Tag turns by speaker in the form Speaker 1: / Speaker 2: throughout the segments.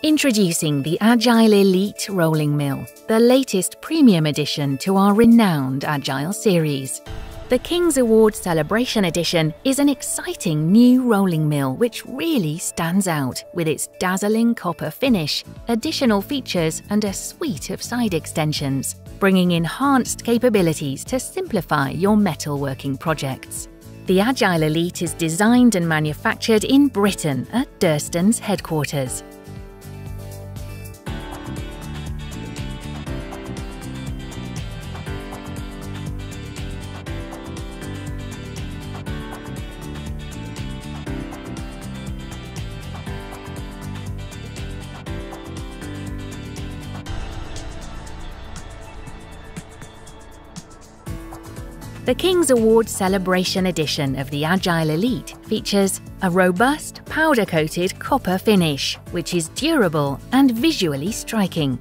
Speaker 1: Introducing the Agile Elite Rolling Mill, the latest premium addition to our renowned Agile series. The King's Award Celebration Edition is an exciting new rolling mill which really stands out with its dazzling copper finish, additional features and a suite of side extensions, bringing enhanced capabilities to simplify your metalworking projects. The Agile Elite is designed and manufactured in Britain at Durston's headquarters. The King's Award Celebration Edition of the Agile Elite features a robust, powder-coated copper finish, which is durable and visually striking,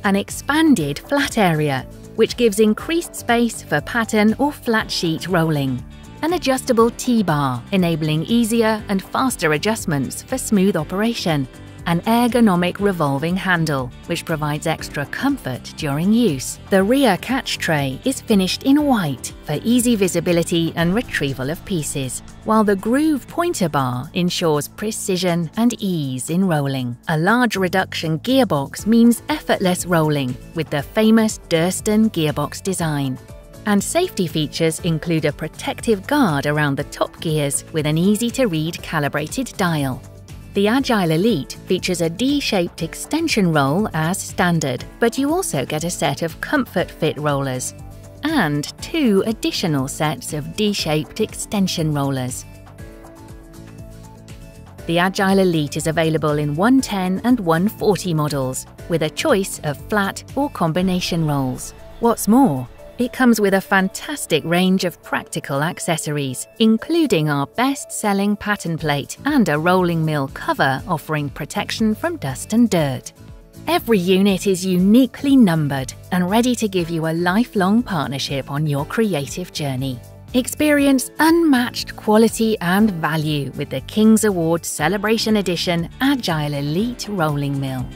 Speaker 1: an expanded flat area, which gives increased space for pattern or flat sheet rolling, an adjustable T-bar enabling easier and faster adjustments for smooth operation, an ergonomic revolving handle, which provides extra comfort during use. The rear catch tray is finished in white for easy visibility and retrieval of pieces, while the groove pointer bar ensures precision and ease in rolling. A large reduction gearbox means effortless rolling with the famous Durston gearbox design. And safety features include a protective guard around the top gears with an easy-to-read calibrated dial. The Agile Elite features a D-shaped extension roll as standard, but you also get a set of comfort fit rollers and 2 additional sets of D-shaped extension rollers. The Agile Elite is available in 110 and 140 models, with a choice of flat or combination rolls. What's more, it comes with a fantastic range of practical accessories, including our best-selling pattern plate and a rolling mill cover offering protection from dust and dirt. Every unit is uniquely numbered and ready to give you a lifelong partnership on your creative journey. Experience unmatched quality and value with the King's Award Celebration Edition Agile Elite Rolling Mill.